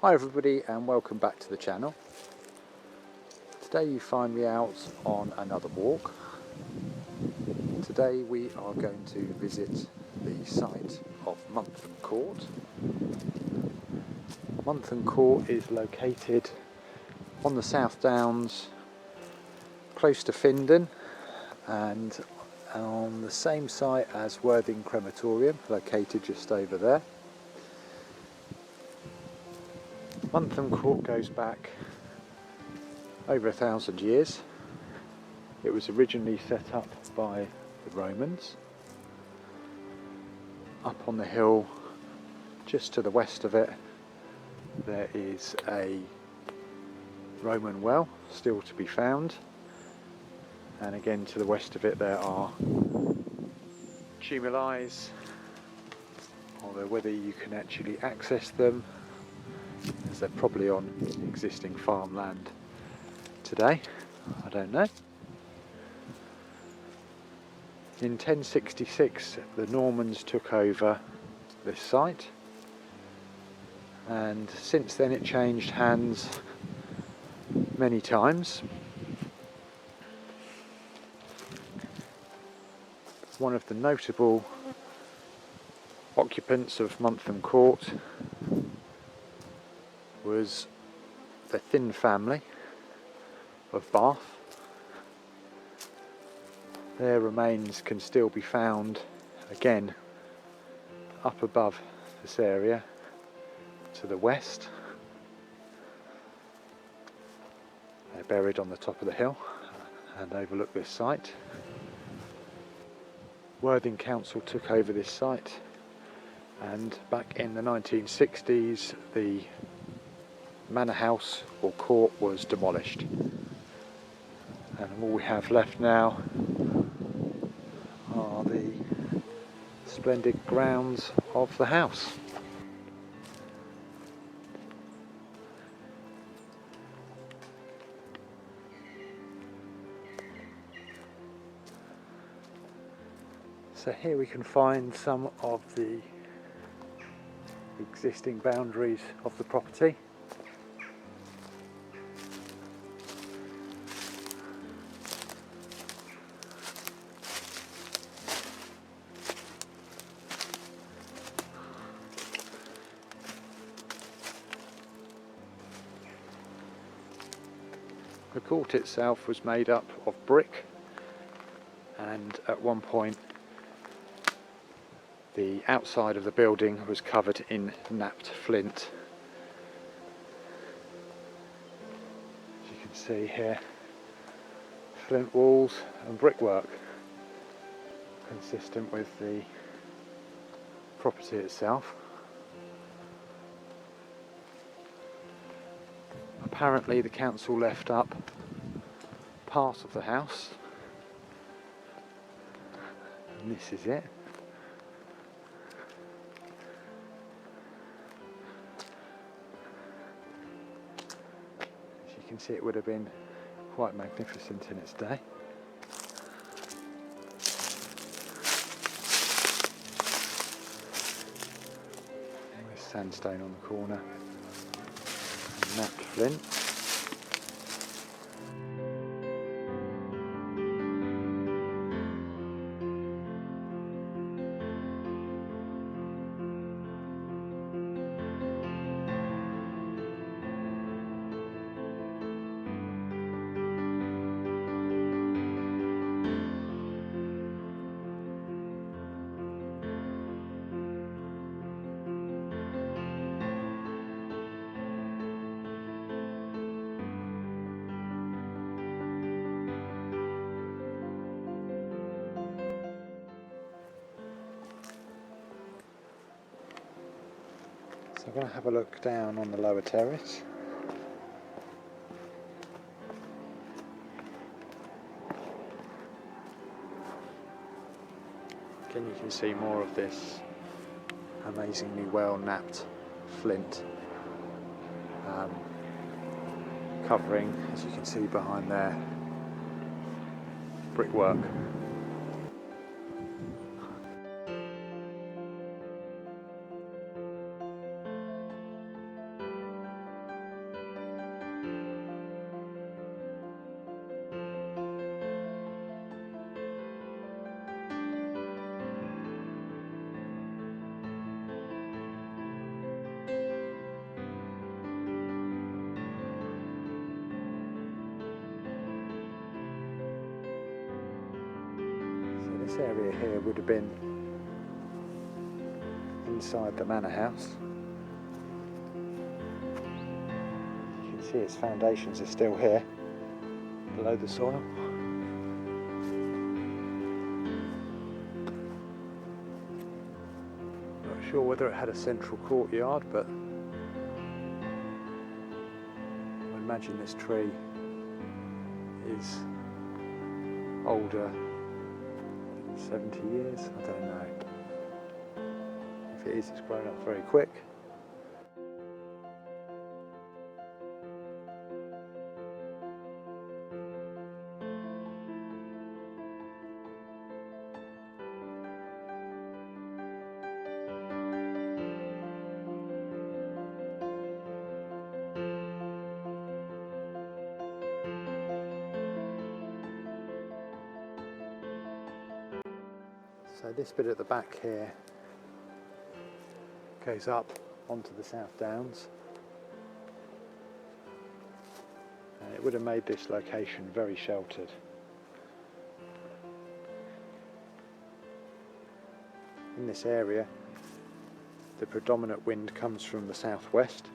Hi everybody and welcome back to the channel. Today you find me out on another walk. Today we are going to visit the site of Muntham Court. Muntham Court is located on the South Downs, close to Findon, and on the same site as Worthing Crematorium, located just over there. Muntham Court goes back over 1,000 years. It was originally set up by the Romans. Up on the hill, just to the west of it, there is a Roman well still to be found, and again to the west of it there are tumuli, although whether you can actually access them, as they're probably on existing farmland today, I don't know. In 1066 the Normans took over this site, and since then it changed hands many times. One of the notable occupants of Muntham Court was the Thynne family of Bath. Their remains can still be found again up above this area to the west. They're buried on the top of the hill and overlook this site. Worthing Council took over this site, and back in the 1960s the manor house or court was demolished, and all we have left now are the splendid grounds of the house. So here we can find some of the existing boundaries of the property. The court itself was made up of brick, and at one point the outside of the building was covered in knapped flint. As you can see here, flint walls and brickwork, consistent with the property itself. Apparently the council left up part of the house, and this is it. As you can see, it would have been quite magnificent in its day. There's sandstone on the corner, and knapped flint. So I'm going to have a look down on the lower terrace. Again, you can see more of this amazingly well knapped flint, covering, as you can see behind there, brickwork. This area here would have been inside the manor house. You can see its foundations are still here, below the soil. Not sure whether it had a central courtyard, but I imagine this tree is older than 70 years, I don't know. If it is, it's grown up very quick. So this bit at the back here goes up onto the South Downs, and it would have made this location very sheltered. In this area, the predominant wind comes from the southwest,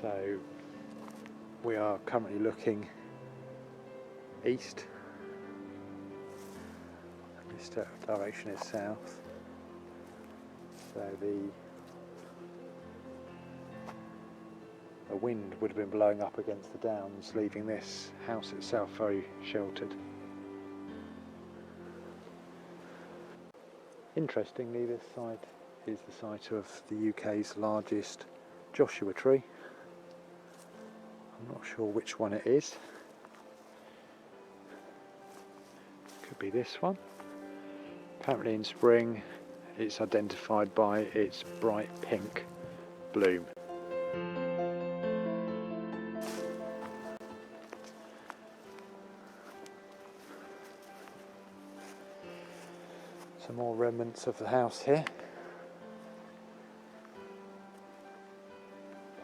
so we are currently looking east. This direction is south, so the wind would have been blowing up against the downs, leaving this house itself very sheltered. Interestingly, this site is the site of the UK's largest Joshua tree. I'm not sure which one it is. Could be this one. Apparently in spring it's identified by its bright pink bloom. Some more remnants of the house here.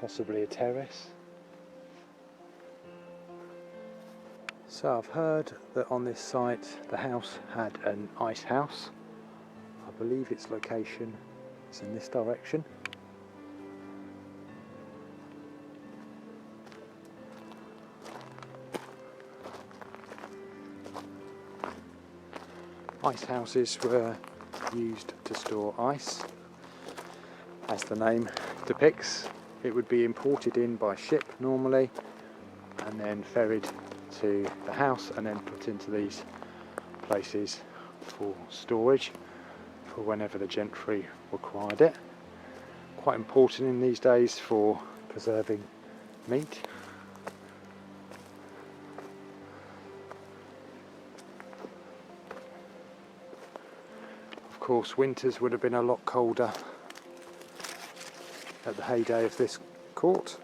Possibly a terrace. So I've heard that on this site the house had an ice house. I believe its location is in this direction. Ice houses were used to store ice. As the name depicts, it would be imported in by ship normally and then ferried to the house and then put into these places for storage for whenever the gentry required it. Quite important in these days for preserving meat. Of course, winters would have been a lot colder at the heyday of this court,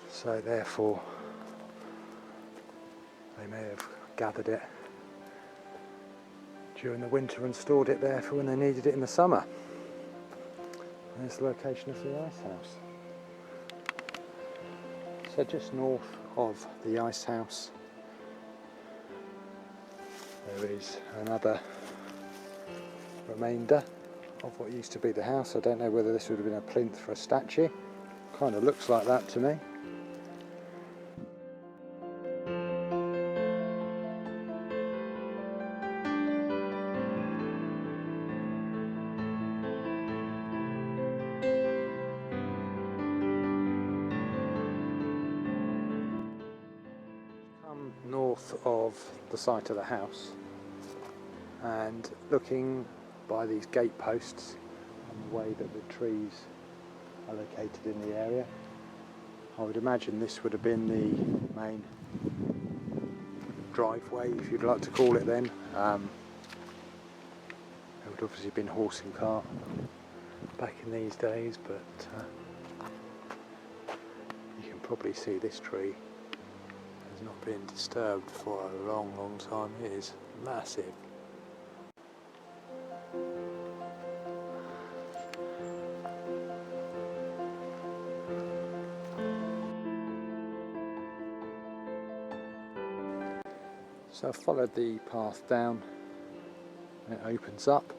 so therefore they may have gathered it during the winter and stored it there for when they needed it in the summer. There's the location of the ice house. So just north of the ice house there is another remainder of what used to be the house. I don't know whether this would have been a plinth for a statue. Kind of looks like that to me. North of the site of the house and looking by these gate posts and the way that the trees are located in the area, I would imagine this would have been the main driveway, if you'd like to call it then. It would obviously have been horse and cart back in these days, but you can probably see this tree has not been disturbed for a long time. It is massive. So I've followed the path down and it opens up.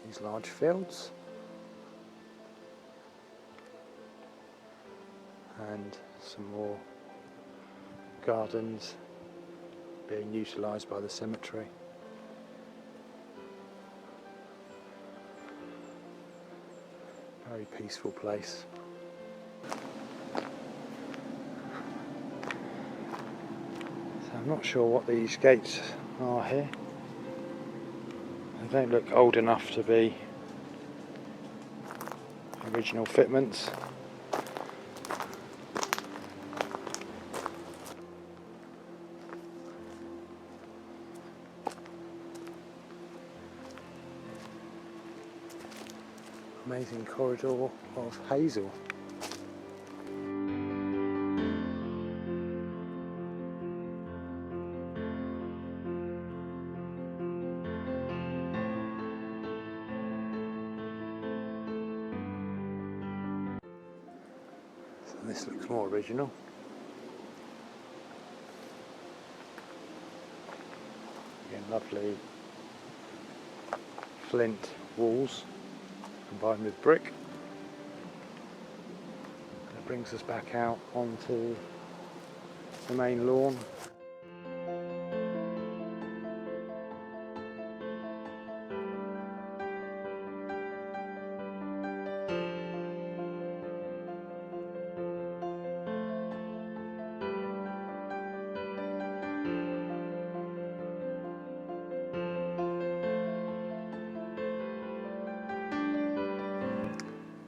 These large fields and some more gardens being utilised by the cemetery. Very peaceful place. So I'm not sure what these gates are here. They don't look old enough to be original fitments. Amazing corridor of hazel. So this looks more original. Again, lovely flint walls combined with brick. And it brings us back out onto the main lawn.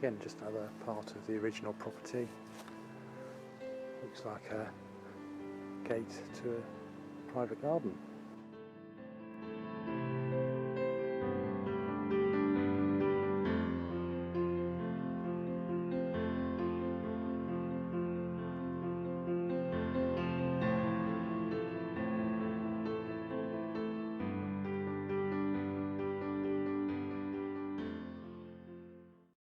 Again, just another part of the original property. Looks like a gate to a private garden.